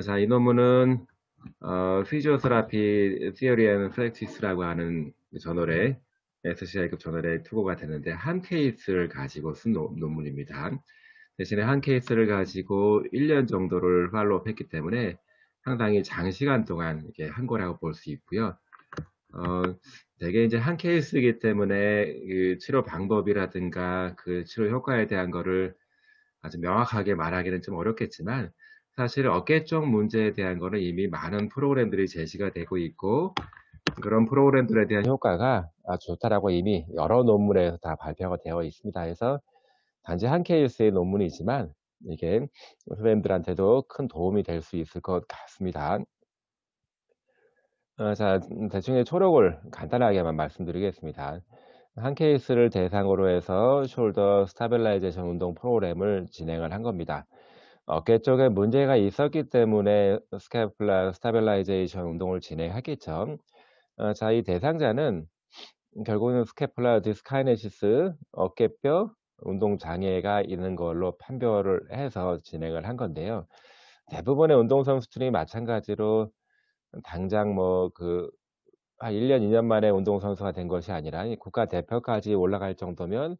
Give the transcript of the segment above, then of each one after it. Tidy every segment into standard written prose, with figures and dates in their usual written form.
자, 이 논문은 피지오테라피 Theory and Practice라고 하는 저널에 SCI급 저널에 투고가 됐는데 한 케이스를 가지고 쓴 논문입니다. 대신에 한 케이스를 가지고 1년 정도를 팔로우했기 때문에 상당히 장시간 동안 이게 한 거라고 볼 수 있고요. 되게 이제 한 케이스이기 때문에 그 치료 방법이라든가 그 치료 효과에 대한 거를 아주 명확하게 말하기는 좀 어렵겠지만 사실 어깨 쪽 문제에 대한 거는 이미 많은 프로그램들이 제시가 되고 있고 그런 프로그램들에 대한 효과가 아주 좋다라고 이미 여러 논문에서 다 발표가 되어 있습니다. 그래서 단지 한 케이스의 논문이지만 이게 선생님들한테도 큰 도움이 될 수 있을 것 같습니다. 자, 대충의 초록을 간단하게만 말씀드리겠습니다. 한 케이스를 대상으로 해서 숄더 스타빌라이제이션 운동 프로그램을 진행을 한 겁니다. 어깨 쪽에 문제가 있었기 때문에 스캐플라 스타빌라이제이션 운동을 진행하겠죠. 자, 이 대상자는 결국은 스캐플라 디스카이네시스 어깨뼈 운동 장애가 있는 걸로 판별을 해서 진행을 한 건데요. 대부분의 운동선수들이 마찬가지로 당장 한 1년, 2년 만에 운동선수가 된 것이 아니라 이 국가대표까지 올라갈 정도면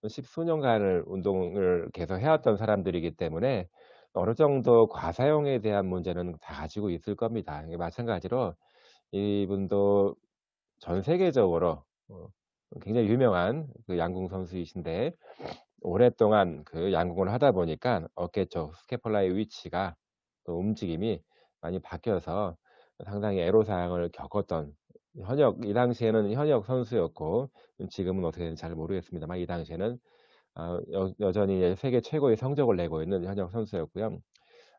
십수년간을 운동을 계속 해왔던 사람들이기 때문에 어느 정도 과사용에 대한 문제는 다 가지고 있을 겁니다. 마찬가지로 이분도 전 세계적으로 굉장히 유명한 그 양궁 선수이신데 오랫동안 그 양궁을 하다 보니까 어깨 쪽 스캐폴라의 위치가 또 움직임이 많이 바뀌어서 상당히 애로사항을 겪었던 이 당시에는 현역 선수였고 지금은 어떻게 되는지 잘 모르겠습니다만 이 당시에는 여전히 세계 최고의 성적을 내고 있는 현역 선수였고요.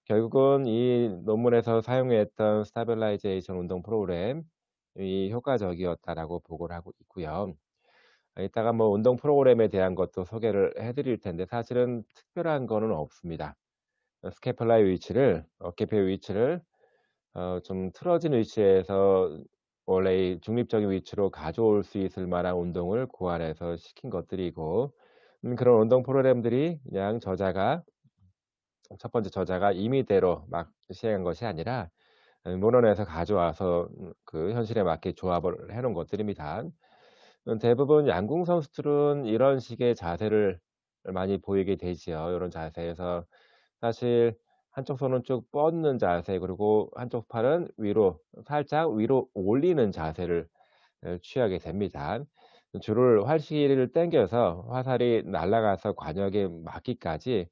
결국은 이 논문에서 사용했던 스타빌라이제이션 운동 프로그램이 효과적이었다라고 보고를 하고 있고요. 이따가 운동 프로그램에 대한 것도 소개를 해 드릴 텐데 사실은 특별한 거는 없습니다. 스캐폴라의 위치를 어깨뼈 위치를 좀 틀어진 위치에서 원래 이 중립적인 위치로 가져올 수 있을 만한 운동을 고안해서 시킨 것들이고 그런 운동 프로그램들이 그냥 첫 번째 저자가 임의대로 막 시행한 것이 아니라 문헌에서 가져와서 그 현실에 맞게 조합을 해 놓은 것들입니다. 대부분 양궁 선수들은 이런 식의 자세를 많이 보이게 되지요. 요런 자세에서 사실 한쪽 손은 쭉 뻗는 자세 그리고 한쪽 팔은 살짝 위로 올리는 자세를 취하게 됩니다. 줄을 활시를 당겨서 화살이 날아가서 관역에 맞기까지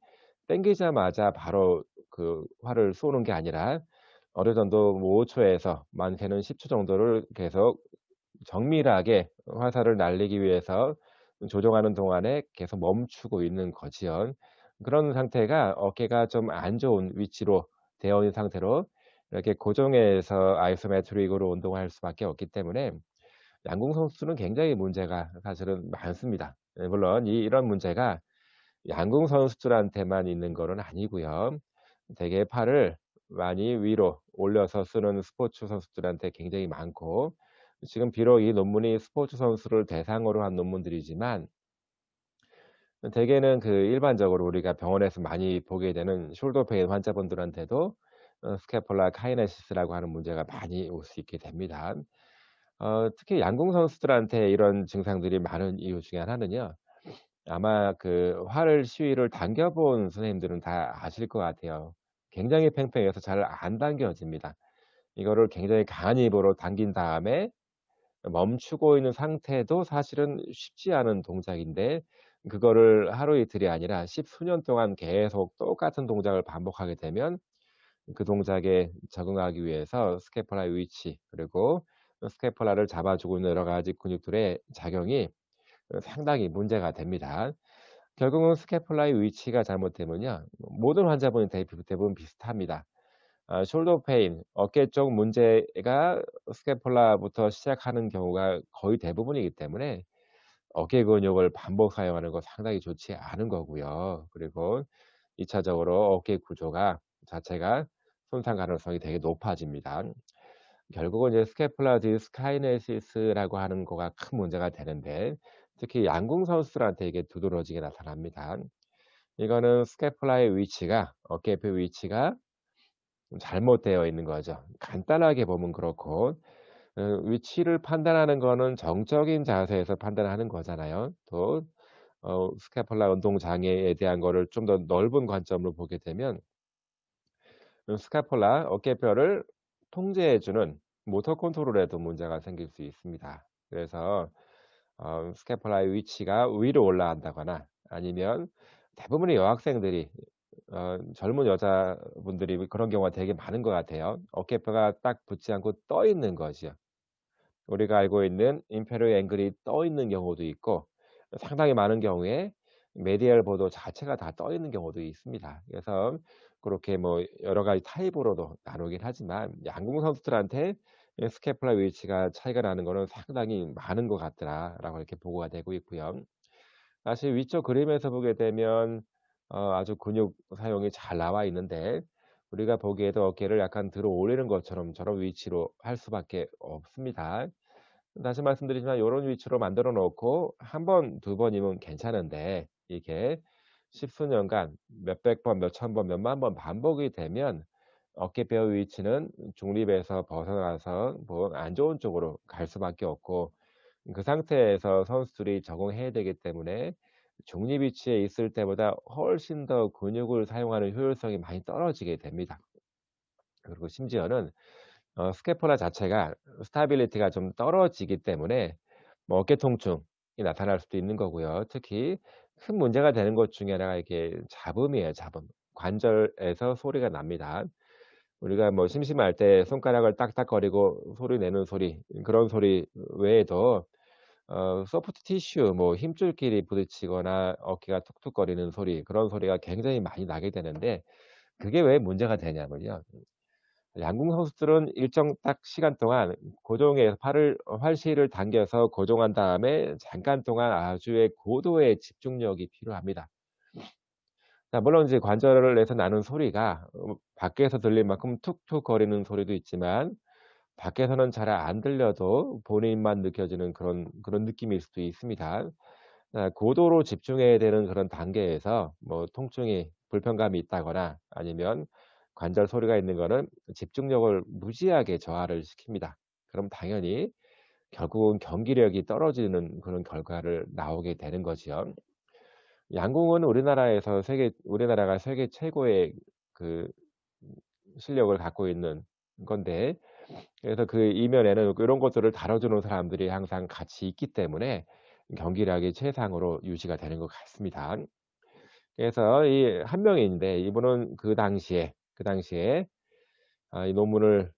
당기자마자 바로 그 활을 쏘는 게 아니라 어느 정도 5 초에서 많게는 10초 정도를 계속 정밀하게 화살을 날리기 위해서 조종하는 동안에 계속 멈추고 있는 거지요. 그런 상태가 어깨가 좀 안 좋은 위치로 되어 있는 상태로 이렇게 고정해서 아이소메트릭으로 운동할 수밖에 없기 때문에 양궁 선수는 굉장히 문제가 사실은 많습니다. 물론 이런 문제가 양궁 선수들한테만 있는 거는 아니고요. 대개 팔을 많이 위로 올려서 쓰는 스포츠 선수들한테 굉장히 많고 지금 비록 이 논문이 스포츠 선수를 대상으로 한 논문들이지만 대개는 그 일반적으로 우리가 병원에서 많이 보게 되는 숄더 페인 환자분들한테도 스캐폴라 카이네시스라고 하는 문제가 많이 올 수 있게 됩니다. 특히 양궁 선수들한테 이런 증상들이 많은 이유 중에 하나는요. 아마 그 활을 시위를 당겨 본 선생님들은 다 아실 것 같아요. 굉장히 팽팽해서 잘 안 당겨집니다. 이거를 굉장히 강한 힘으로 당긴 다음에 멈추고 있는 상태도 사실은 쉽지 않은 동작인데 그거를 하루 이틀이 아니라 십수년 동안 계속 똑같은 동작을 반복하게 되면 그 동작에 적응하기 위해서 스캐폴라의 위치 그리고 스캐폴라를 잡아주고 있는 여러 가지 근육들의 작용이 상당히 문제가 됩니다. 결국은 스캐폴라의 위치가 잘못되면요. 모든 환자분이 대부분 비슷합니다. 숄더 페인, 어깨 쪽 문제가 스캐폴라부터 시작하는 경우가 거의 대부분이기 때문에 어깨 근육을 반복 사용하는 거 상당히 좋지 않은 거고요. 그리고 2차적으로 어깨 구조가 자체가 손상 가능성이 되게 높아집니다. 결국은 이제 스캐폴라 디스카이네시스라고 하는 거가 큰 문제가 되는데 특히 양궁 선수들한테 이게 두드러지게 나타납니다. 이거는 스캐폴라의 위치가 어깨뼈 위치가 좀 잘못되어 있는 거죠. 간단하게 보면 그렇고 위치를 판단하는 거는 정적인 자세에서 판단하는 거잖아요. 또 스캐폴라 운동 장애에 대한 거를 좀 더 넓은 관점으로 보게 되면 스캐폴라 어깨뼈를 통제해 주는 모터 컨트롤에도 문제가 생길 수 있습니다. 그래서 스캐폴라의 위치가 위로 올라간다거나 아니면 대부분의 여학생들이 젊은 여자분들이 그런 경우가 되게 많은 것 같아요. 어깨뼈가 딱 붙지 않고 떠 있는 거죠. 우리가 알고 있는 인페리어 앵글이 떠 있는 경우도 있고 상당히 많은 경우에 메디얼 보도 자체가 다 떠 있는 경우도 있습니다. 그래서 그렇게 뭐 여러 가지 타입으로도 나누긴 하지만 양궁 선수들한테 스캐폴라 위치가 차이가 나는 거는 상당히 많은 것 같더라라고 이렇게 보고가 되고 있고요. 사실 위쪽 그림에서 보게 되면 아주 근육 사용이 잘 나와 있는데 우리가 보기에도 어깨를 약간 들어 올리는 것처럼 저런 위치로 할 수밖에 없습니다. 다시 말씀드리지만 요런 위치로 만들어 놓고 한 번, 두 번이면 괜찮은데 이게 십수년간 몇백 번, 몇천 번, 몇만 번 반복이 되면 어깨뼈 위치는 중립에서 벗어나서 뭐 안 좋은 쪽으로 갈 수밖에 없고 그 상태에서 선수들이 적응해야 되기 때문에 중립 위치에 있을 때보다 훨씬 더 근육을 사용하는 효율성이 많이 떨어지게 됩니다. 그리고 심지어는 스캐폴라 자체가 스타빌리티가 좀 떨어지기 때문에 뭐 어깨 통증이 나타날 수도 있는 거고요. 특히 큰 문제가 되는 것 중에 하나가 이게 잡음이에요, 잡음. 관절에서 소리가 납니다. 우리가 뭐 심심할 때 손가락을 딱딱거리고 소리 내는 소리 그런 소리 외에도 소프트 티슈 뭐 힘줄끼리 부딪히거나 어깨가 툭툭거리는 소리 그런 소리가 굉장히 많이 나게 되는데 그게 왜 문제가 되냐면요. 양궁 선수들은 일정 딱 시간 동안 고정해서 팔을 활시를 당겨서 고정한 다음에 잠깐 동안 아주의 고도의 집중력이 필요합니다. 자 물론 이제 관절에서 나는 소리가 밖에서 들릴 만큼 툭툭거리는 소리도 있지만 밖에서는 잘 안 들려도 본인만 느껴지는 그런 느낌일 수도 있습니다. 고도로 집중해야 되는 그런 단계에서 뭐 통증이 불편감이 있다거나 아니면 관절 소리가 있는 거는 집중력을 무지하게 저하를 시킵니다. 그럼 당연히 결국은 경기력이 떨어지는 그런 결과를 나오게 되는 거지요. 양궁은 우리나라가 세계 최고의 그 실력을 갖고 있는 건데 그래서 그 이면에는 이런 것들을 다뤄주는 사람들이 항상 같이 있기 때문에 경기력이 최상으로 유지가 되는 것 같습니다. 그래서 이 한 명인데 이분은 그 당시에 이 논문을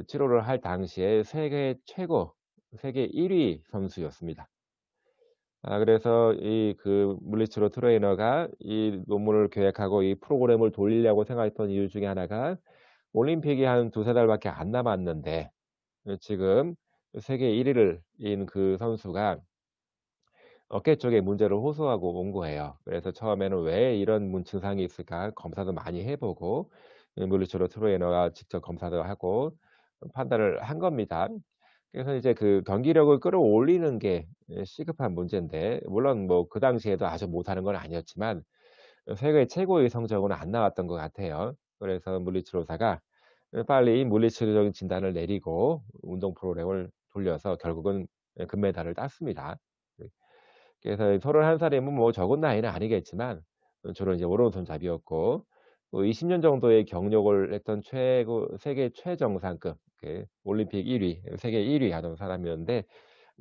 치료를 할 당시에 세계 1위 선수였습니다. 그래서 이 물리치료 트레이너가 이 논문을 계획하고 이 프로그램을 돌리려고 생각했던 이유 중에 하나가 올림픽이 한 두세 달밖에 안 남았는데 지금 세계 1 위를 인 그 선수가 어깨 쪽에 문제를 호소하고 온 거예요. 그래서 처음에는 '왜 이런 증상이 있을까?' 검사도 많이 해 보고 물리치료 트레이너가 직접 검사도 하고 판단을 한 겁니다. 그래서 이제 경기력을 끌어올리는 게 시급한 문제인데 물론 뭐 그 당시에도 아주 못하는 건 아니었지만 세계 최고의 성적은 안 나왔던 것 같아요. 그래서 물리치료사가 빨리 물리치료적인 진단을 내리고 운동 프로그램을 돌려서 결국은 금메달을 땄습니다. 네. 그래서 31 살이면 뭐 적은 나이는 아니겠지만 주로 이제 오른손잡이였고 20년 정도의 경력을 했던 세계 최정상급 올림픽 1 위, 세계 1위 하던 사람이었는데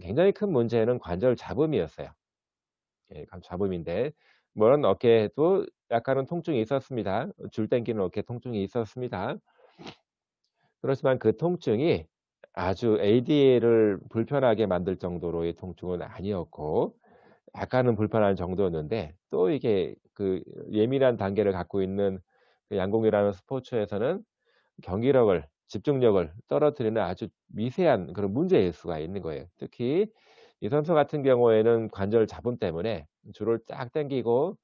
굉장히 큰 문제는 관절 잡음이었어요. 잡음인데 물론 어깨에도 약간은 통증이 있었습니다. 줄 당기는 어깨 통증이 있었습니다. 그렇지만 그 통증이 아주 ADL을 불편하게 만들 정도로의 통증은 아니었고 약간은 불편한 정도였는데 또 이게 예민한 단계를 갖고 있는 양궁이라는 스포츠에서는 경기력을 집중력을 떨어뜨리는 아주 미세한 그런 문제일 수가 있는 거예요. 특히 이 선수 같은 경우에는 관절 잡음 때문에 줄을 쫙 당기고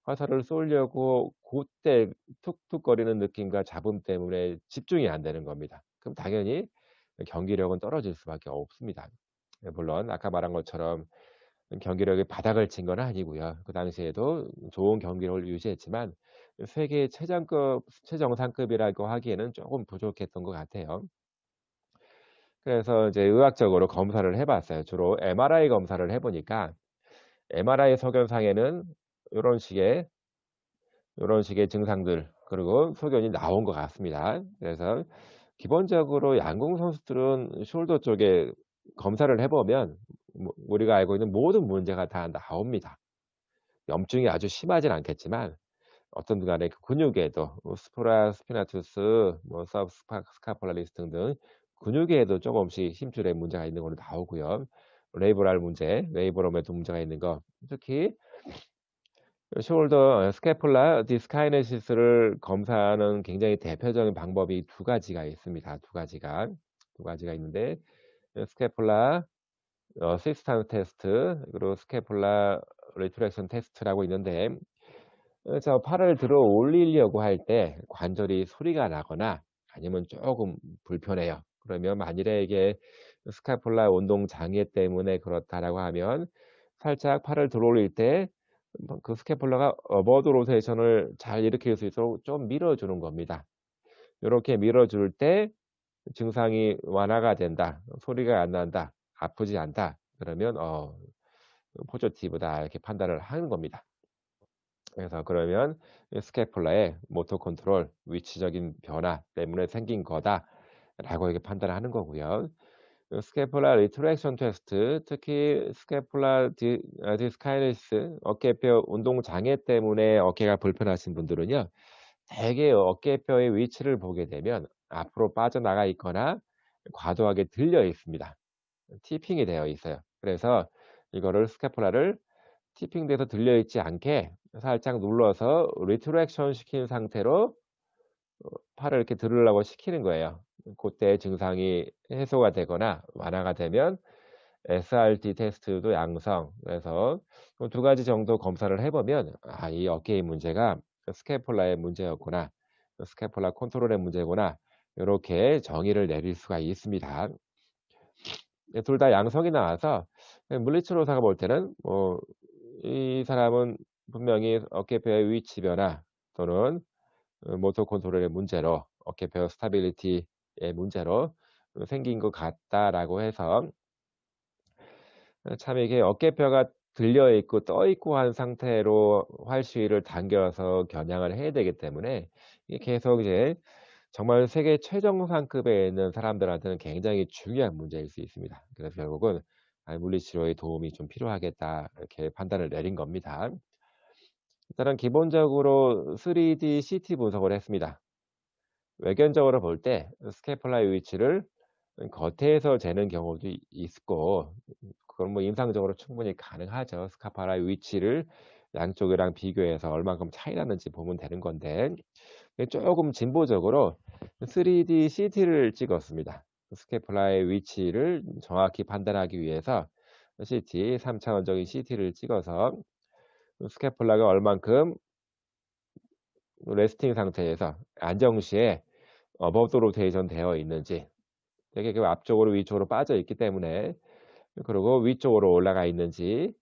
화살을 쏘려고 고때 툭툭거리는 느낌과 잡음 때문에 집중이 안 되는 겁니다. 그럼 당연히 경기력은 떨어질 수밖에 없습니다. 물론 아까 말한 것처럼 경기력이 바닥을 친 건 아니고요. 그 당시에도 좋은 경기력을 유지했지만 세계 최정상급이라고 하기에는 쪼금 부족했던 것 같아요. 그래서 이제 의학적으로 검사를 해 봤어요. 주로 MRI 검사를 해 보니까 MRI 소견상에는 요런 식의 증상들 그리고 소견이 나온 것 같습니다. 그래서 기본적으로 양궁 선수들은 숄더 쪽에 검사를 해 보면 우리가 알고 있는 모든 문제가 다 나옵니다. 염증이 아주 심하진 않겠지만 어떤 간에 그 근육에도 스피나투스 서브스카폴라리스 등등 근육에도 조금씩 힘줄에 문제가 있는 걸로 나오고요. 레이브럼에도 문제가 있는 거 특히 숄더 스캐폴라 디스카이네시스를 검사하는 굉장히 대표적인 방법이 두 가지가 있습니다. 두 가지가 있는데 스캐폴라 시스탄스 테스트 그리고 스캐폴라 리트랙션 테스트라고 있는데 그래서 팔을 들어 올리려고 할 때 관절이 소리가 나거나 아니면 쪼금 불편해요. 그러면 만일에 이게 스카폴라 운동 장애 때문에 그렇다라고 하면 살짝 팔을 들어 올릴 때 그 스캐폴라가 어버드 로테이션을 잘 일으킬 수 있도록 좀 밀어 주는 겁니다. 요렇게 밀어 줄 때 증상이 완화가 된다. 소리가 안 난다. 아프지 않다. 그러면 포지티브다 이렇게 판단을 하는 겁니다. 그래서 그러면 이 스캐폴라의 모터 컨트롤, 위치적인 변화 때문에 생긴 거다라고 이렇게 판단을 하는 거고요. 그 스캐폴라 리트랙션 테스트, 특히 스캐폴라 디스카이네시스, 어깨뼈 운동 장애 때문에 어깨가 불편하신 분들은요. 대개 어깨뼈의 위치를 보게 되면 앞으로 빠져나가 있거나 과도하게 들려 있습니다. 티핑이 되어 있어요. 그래서 이거를 스캐폴라를 티핑돼서 들려 있지 않게 살짝 눌러서 리트랙션 시킨 상태로 팔을 이렇게 들으려고 시키는 거예요. 고때 증상이 해소가 되거나 완화가 되면 SRT 테스트도 양성. 그래서 두 가지 정도 검사를 해 보면 이 어깨의 문제가 스캐폴라의 문제였구나. 스캐폴라 컨트롤의 문제구나. 요렇게 정의를 내릴 수가 있습니다. 둘 다 양성이 나와서 물리치료 의사가 볼 때는 이 사람은 분명히 어깨뼈의 위치 변화 또는 모터 컨트롤의 문제로 어깨뼈 스타빌리티의 문제로 생긴 것 같다라고 해서 참 이게 어깨뼈가 들려 있고 떠 있고 한 상태로 활시위를 당겨서 겨냥을 해야 되기 때문에 이게 계속 이제 정말 세계 최정상급에 있는 사람들한테는 굉장히 중요한 문제일 수 있습니다. 그래서 결국은 물리치료의 도움이 좀 필요하겠다 이렇게 판단을 내린 겁니다. 일단은 기본적으로 3D CT 분석을 했습니다. 외견적으로 볼 때 스캐폴라의 위치를 겉에서 재는 경우도 있고 그건 뭐 임상적으로 충분히 가능하죠. 스카파라의 위치를 양쪽이랑 비교해서 얼만큼 차이 나는지 보면 되는 건데 쪼금 진보적으로 3D CT를 찍었습니다. 스캐폴라의 위치를 정확히 판단하기 위해서 CT 3차원적인 CT를 찍어서 스캐폴라가 얼만큼 레스팅 상태에서 안정 시에 어버브 로테이션 되어 있는지 되게 그 앞쪽으로 위쪽으로 빠져 있기 때문에 그리고 위쪽으로 올라가 있는지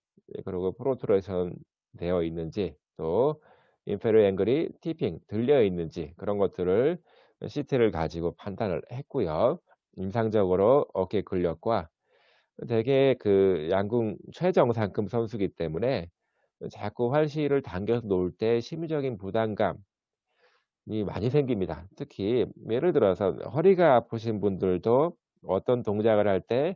그리고 프로트루션 되어 있는지 또 인페리어 앵글이 티핑 들려 있는지 그런 것들을 CT를 가지고 판단을 했고요. 임상적으로 어깨 근력과 되게 그 양궁 최정상급 선수기 때문에 자꾸 활시위를 당겨서 놓을 때 심리적인 부담감이 많이 생깁니다. 특히 예를 들어서 허리가 아프신 분들도 어떤 동작을 할 때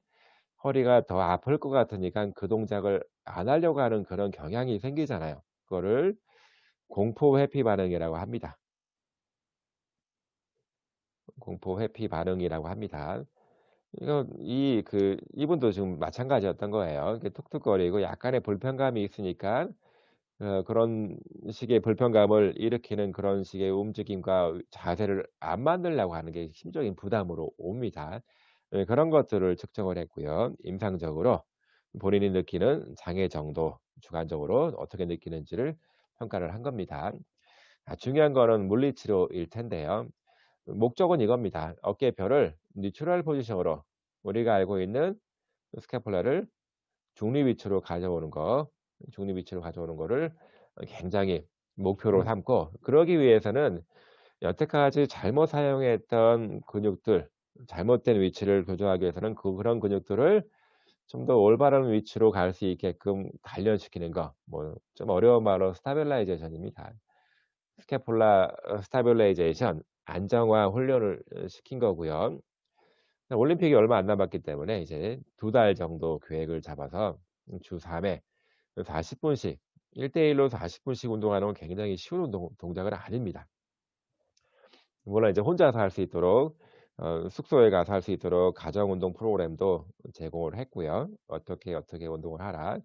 허리가 더 아플 것 같으니깐 그 동작을 안 하려고 하는 그런 경향이 생기잖아요. 그거를 공포 회피 반응이라고 합니다. 공포 회피 반응이라고 합니다. 이분도 지금 마찬가지였던 거예요. 이렇게 툭툭거리고 약간의 불편감이 있으니까 그런 식의 불편감을 일으키는 그런 식의 움직임과 자세를 안 만들려고 하는 게 심적인 부담으로 옵니다. 그런 것들을 측정을 했고요. 임상적으로 본인이 느끼는 장애 정도 주관적으로 어떻게 느끼는지를 평가를 한 겁니다. 중요한 거는 물리치료일 텐데요. 목적은 이겁니다. 어깨뼈를 뉴트럴 포지션으로 우리가 알고 있는 스캐폴라를 중립 위치로 가져오는 거를 굉장히 목표로 삼고, 그러기 위해서는 여태까지 잘못 사용했던 근육들, 잘못된 위치를 교정하기 위해서는 그런 근육들을 좀 더 올바른 위치로 갈 수 있게끔 단련시키는 거, 뭐 좀 어려운 말로 스타빌라이제이션입니다. 스캐폴라 스타빌라이제이션, 안정화 훈련을 시킨 거고요. 올림픽이 얼마 안 남았기 때문에 이제 2달 정도 계획을 잡아서 주 3회 40 분씩 1대1로 40 분씩 운동하는 건 굉장히 쉬운 동작은 아닙니다. 물론 이제 혼자서 할 수 있도록 숙소에 가서 할 수 있도록 가정 운동 프로그램도 제공을 했고요. 어떻게 운동을 하라.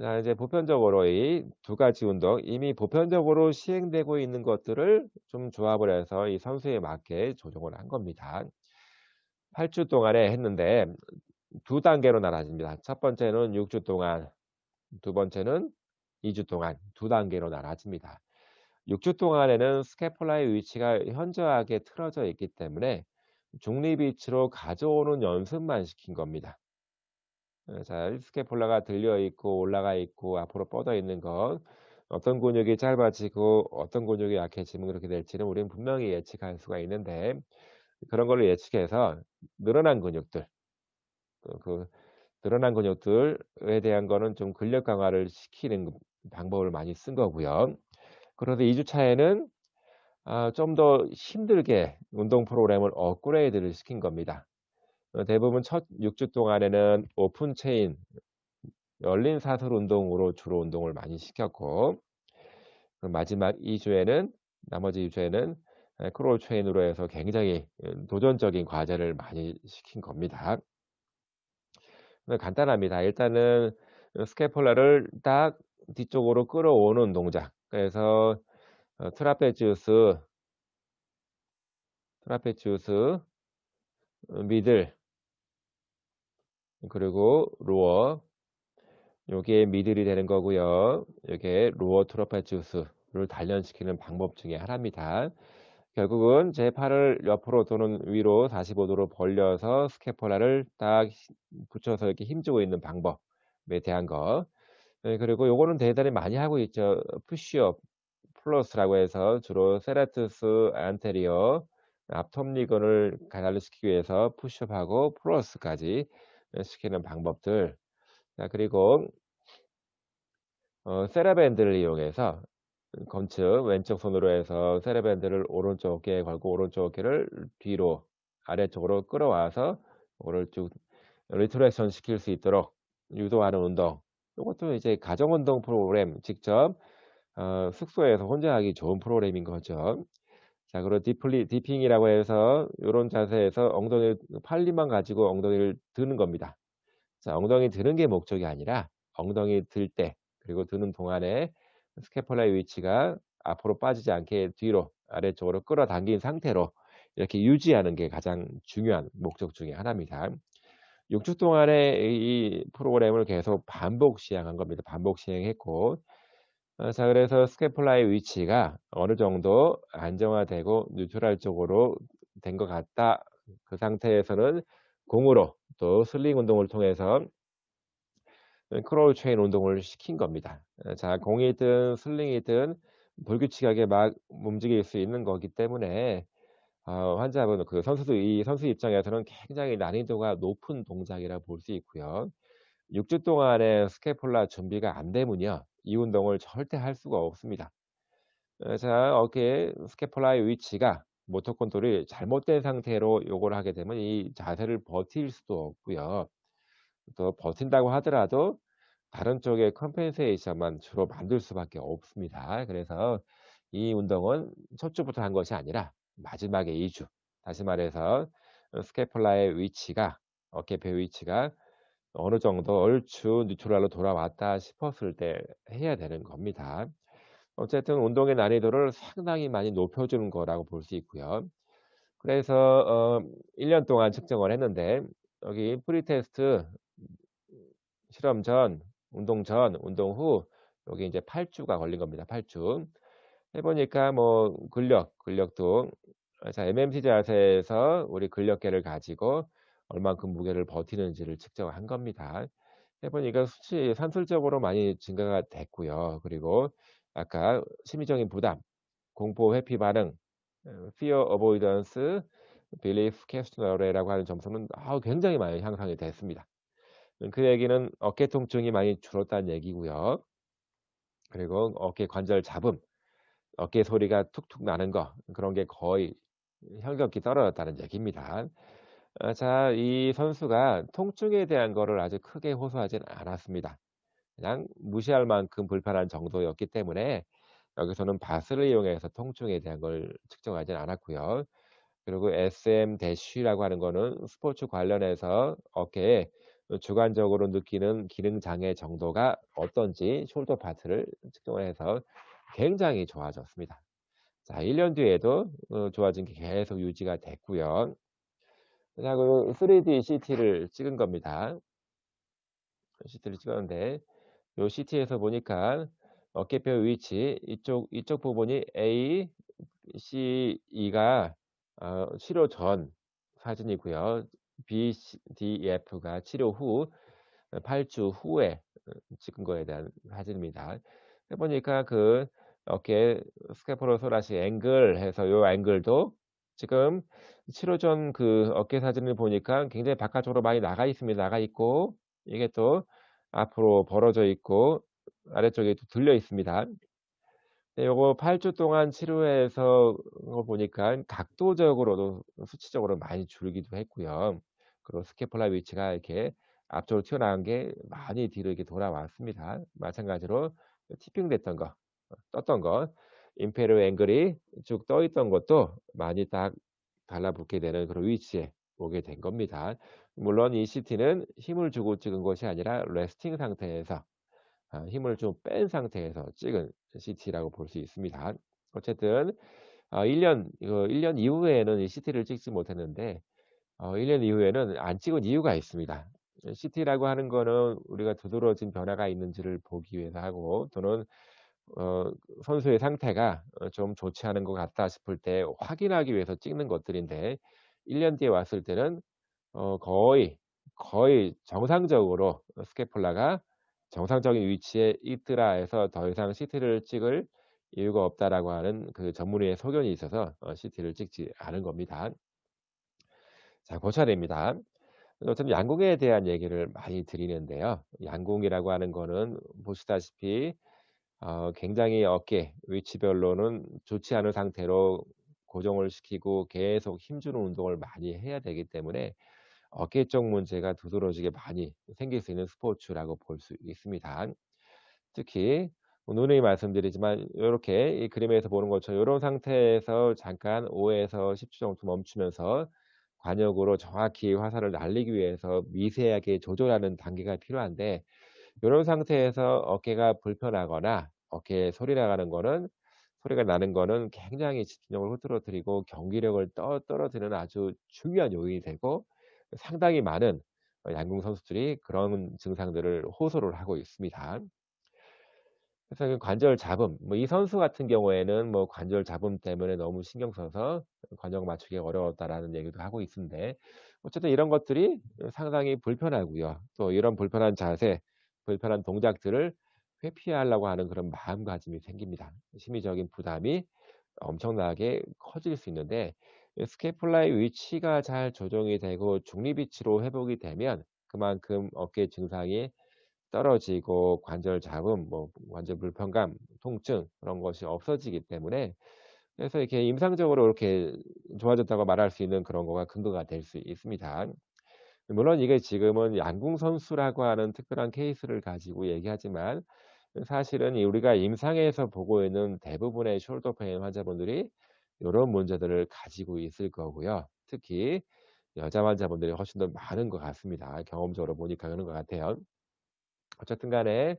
자, 이제 보편적으로 이 두 가지 운동, 이미 보편적으로 시행되고 있는 것들을 좀 조합을 해서 이 선수에 맞게 조정을 한 겁니다. 8주 동안에 했는데 두 단계로 나눠집니다. 첫 번째는 6주 동안, 두 번째는 2주 동안, 두 단계로 나눠집니다. 6주 동안에는 스캐폴라의 위치가 현저하게 틀어져 있기 때문에 중립 위치로 가져오는 연습만 시킨 겁니다. 자, 스캐폴라가 들려 있고 올라가 있고 앞으로 뻗어 있는 것, 어떤 근육이 짧아지고 어떤 근육이 약해지면 그렇게 될지는 우리는 분명히 예측할 수가 있는데, 그런 걸로 예측해서 늘어난 근육들, 그 늘어난 근육들에 대한 거는 좀 근력 강화를 시키는 방법을 많이 쓴 거고요. 그런데 2주 차에는 좀 더 힘들게 운동 프로그램을 업그레이드를 시킨 겁니다. 대부분 첫 6주 동안에는 오픈 체인, 열린 사슬 운동으로 주로 운동을 많이 시켰고, 그 마지막 2 주에는, 나머지 2 주에는 크롤 체인으로 해서 굉장히 도전적인 과제를 많이 시킨 겁니다. 간단합니다. 일단은 스캐폴라를 딱 뒤쪽으로 끌어오는 동작. 그래서 트라페지우스, 트라페지우스, 미들, 그리고 로어, 요게 미들이 되는 거고요. 요게 로어 트라페지우스를 단련시키는 방법 중에 하나입니다. 결국은 제 팔을 옆으로 또는 위로 45 도로 벌려서 스캐폴라를 딱 붙여서 이렇게 힘주고 있는 방법에 대한 거. 네, 그리고 요거는 대단히 많이 하고 있죠. 푸시업 플러스라고 해서 주로 세라투스 안테리어 앞톱니건을 가달시키기 위해서 푸시업하고 플러스까지 시키는 방법들. 자, 그리고 세라밴드를 이용해서 건축 왼쪽 손으로 해서 세라밴드를 오른쪽 어깨에 걸고 오른쪽 어깨를 뒤로 아래쪽으로 끌어와서 그거를 쭉 리트렉션 시킬 수 있도록 유도하는 운동. 요것도 이제 가정 운동 프로그램 직접 숙소에서 혼자 하기 좋은 프로그램인 거죠. 자, 그리고 디핑이라고 해서 요런 자세에서 엉덩이 팔림만 가지고 엉덩이를 드는 겁니다. 자, 엉덩이 드는 게 목적이 아니라 엉덩이 들 때, 그리고 드는 동안에 스캐폴라의 위치가 앞으로 빠지지 않게 뒤로 아래쪽으로 끌어당긴 상태로 이렇게 유지하는 게 가장 중요한 목적 중에 하나입니다. 6주 동안에 이 프로그램을 계속 반복 시행한 겁니다. 반복 시행했고, 자, 그래서 스캐폴라의 위치가 어느 정도 안정화되고 뉴트럴 쪽으로 된 것 같다. 그 상태에서는 공으로 또 슬링 운동을 통해서 크롤 체인 운동을 시킨 겁니다. 자, 공이든 슬링이든 불규칙하게 막 움직일 수 있는 거기 때문에 환자분, 그 선수도, 이 선수 입장에서는 굉장히 난이도가 높은 동작이라 볼 수 있고요. 6주 동안의 스캐폴라 준비가 안 되면요, 이 운동을 절대 할 수가 없습니다. 자, 어깨에 스캐폴라의 위치가 모터 컨트롤이 잘못된 상태로 요걸 하게 되면 이 자세를 버틸 수도 없고요. 또 버틴다고 하더라도 다른 쪽에 컴펜세이션만 주로 만들 수밖에 없습니다. 그래서 이 운동은 첫 주부터 한 것이 아니라 마지막에 2 주, 다시 말해서 스캐폴라의 위치가, 어깨뼈 위치가 어느 정도 얼추 뉴트럴로 돌아왔다 싶었을 때 해야 되는 겁니다. 어쨌든 운동의 난이도를 상당히 많이 높여주는 거라고 볼 수 있고요. 그래서 1년 동안 측정을 했는데, 여기 프리테스트 실험 전, 운동 전, 운동 후, 요게 이제 8 주가 걸린 겁니다. 8 주. 해 보니까 뭐 근력도, 자, MMT 자세에서 우리 근력계를 가지고 얼만큼 무게를 버티는지를 측정한 겁니다. 해 보니까 수치 산술적으로 많이 증가가 됐고요. 그리고 아까 심리적인 부담, 공포 회피 반응, fear avoidance, belief questionnaire 라고 하는 점수는 굉장히 많이 향상이 됐습니다. 그 얘기는 어깨 통증이 많이 줄었다는 얘기고요. 그리고 어깨 관절 잡음, 어깨 소리가 툭툭 나는 거 그런 게 거의 현격히 떨어졌다는 얘기입니다. 자, 이 선수가 통증에 대한 거를 아주 크게 호소하지는 않았습니다. 그냥 무시할 만큼 불편한 정도였기 때문에 여기서는 바스를 이용해서 통증에 대한 걸 측정하진 않았고요. 그리고 SM-C라고 하는 거는 스포츠 관련해서 어깨에 주관적으로 느끼는 기능 장애 정도가 어떤지 숄더 파트를 측정을 해서 굉장히 좋아졌습니다. 자, 1년 뒤에도 좋아진 게 계속 유지가 됐고요. 자, 그 3D CT를 찍은 겁니다. CT를 찍었는데 요 CT에서 보니까 어깨뼈 위치 이쪽 부분이 A, C, E가 치료 전 사진이고요. B, C, D, E, F가 치료 후 8주 후에 찍은 거에 대한 사진입니다. 해 보니까 그 어깨 스캐폴로토라시 앵글 해서 요 앵글도 지금 치료 전 그 어깨 사진을 보니까 굉장히 바깥쪽으로 많이 나가 있습니다. 나가 있고 이게 또 앞으로 벌어져 있고 아래쪽에 또 들려 있습니다. 네, 요거 8주 동안 치료해서 거 보니까 각도적으로도 수치적으로 많이 줄기도 했고요. 그리고 스캐폴라 위치가 이렇게 앞쪽으로 튀어나온 게 많이 뒤로 이렇게 돌아왔습니다. 마찬가지로 티핑 됐던 거, 떴던 거, 임페리얼 앵글이 쭉 떠 있던 것도 많이 딱 달라붙게 되는 그런 위치에 오게 된 겁니다. 물론 이 CT는 힘을 주고 찍은 것이 아니라 레스팅 상태에서 힘을 좀 뺀 상태에서 찍은 CT라고 볼 수 있습니다. 어쨌든 1년 이거 1년 이후에는 이 CT를 찍지 못했는데 1년 이후에는 안 찍은 이유가 있습니다. CT라고 하는 거는 우리가 두드러진 변화가 있는지를 보기 위해서 하고 또는 어 선수의 상태가 좀 좋지 않은 것 같다 싶을 때 확인하기 위해서 찍는 것들인데 1년 뒤에 왔을 때는 거의 정상적으로 스캐폴라가 정상적인 위치에 있더라 해서 더 이상 CT를 찍을 이유가 없다라고 하는 그 전문의의 소견이 있어서 CT를 찍지 않은 겁니다. 자, 고 차례입니다. 어차피 양궁에 대한 얘기를 많이 드리는데요. 양궁이라고 하는 거는 보시다시피 굉장히 어깨 위치별로는 좋지 않은 상태로 고정을 시키고 계속 힘주는 운동을 많이 해야 되기 때문에 어깨 쪽 문제가 두드러지게 많이 생길 수 있는 스포츠라고 볼 수 있습니다. 특히 누누이 말씀드리지만 요렇게 이 그림에서 보는 것처럼 요런 상태에서 잠깐 5 에서 10초 정도 멈추면서 관역으로 정확히 화살을 날리기 위해서 미세하게 조절하는 단계가 필요한데 요런 상태에서 어깨가 불편하거나 어깨에 소리가 나는 거는 굉장히 집중력을 흐트러뜨리고 경기력을 떨어뜨리는 아주 중요한 요인이 되고 상당히 많은 양궁 선수들이 그런 증상들을 호소를 하고 있습니다. 그래서 그 관절 잡음 이 선수 같은 경우에는 관절 잡음 때문에 너무 신경 써서 균형 맞추기가 어려웠다라는 얘기도 하고 있는데 어쨌든 이런 것들이 상당히 불편하고요. 또 이런 불편한 자세, 불편한 동작들을 회피하려고 하는 그런 마음가짐이 생깁니다. 심리적인 부담이 엄청나게 커질 수 있는데 이 스캐폴라의 위치가 잘 조정이 되고 중립 위치로 회복이 되면 그만큼 어깨 증상이 떨어지고 관절 잡음, 관절 불편감, 통증 그런 것이 없어지기 때문에 그래서 이렇게 임상적으로 이렇게 좋아졌다고 말할 수 있는 그런 거가 근거가 될 수 있습니다. 물론 이게 지금은 양궁 선수라고 하는 특별한 케이스를 가지고 얘기하지만 사실은 이 우리가 임상에서 보고 있는 대부분의 숄더 페인 환자분들이 요런 문제들을 가지고 있을 거고요. 특히 여자 환자분들이 훨씬 더 많은 것 같습니다. 경험적으로 보니까 그런 것 같아요. 어쨌든 간에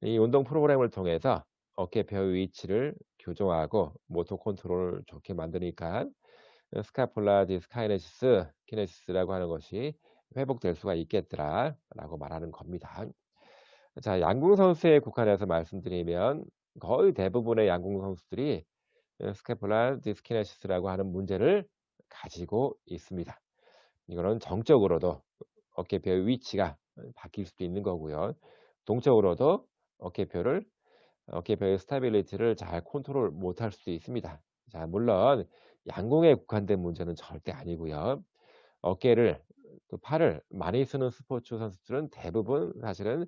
이 운동 프로그램을 통해서 어깨뼈 위치를 교정하고 모터 컨트롤을 좋게 만드니까 스카폴라 디스카이네시스 키네시스라고 하는 것이 회복될 수가 있겠더라라고 말하는 겁니다. 자, 양궁 선수에 국한해서 말씀드리면 거의 대부분의 양궁 선수들이 스캐폴라 디스키네시스라고 하는 문제를 가지고 있습니다. 이거는 정적으로도 어깨뼈의 위치가 바뀔 수도 있는 거고요. 동적으로도 어깨뼈를 어깨뼈의 스타빌리티를 잘 컨트롤 못할 수도 있습니다. 자, 물론 양궁에 국한된 문제는 절대 아니고요. 어깨를 또 팔을 많이 쓰는 스포츠 선수들은 대부분 사실은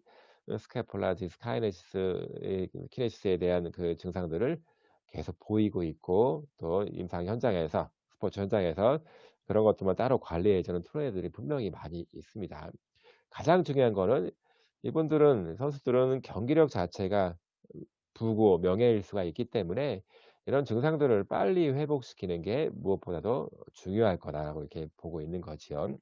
스캐폴라 디스카이네시스의 키네시스에 대한 그 증상들을 계속 보이고 있고, 또 임상 현장에서 스포츠 현장에서 그런 것들만 따로 관리해 주는 트레이너들이 분명히 많이 있습니다. 가장 중요한 거는 이분들은 선수들은 경기력 자체가 부고 명예일 수가 있기 때문에 이런 증상들을 빨리 회복시키는 게 무엇보다도 중요할 거다라고 이렇게 보고 있는 거지요.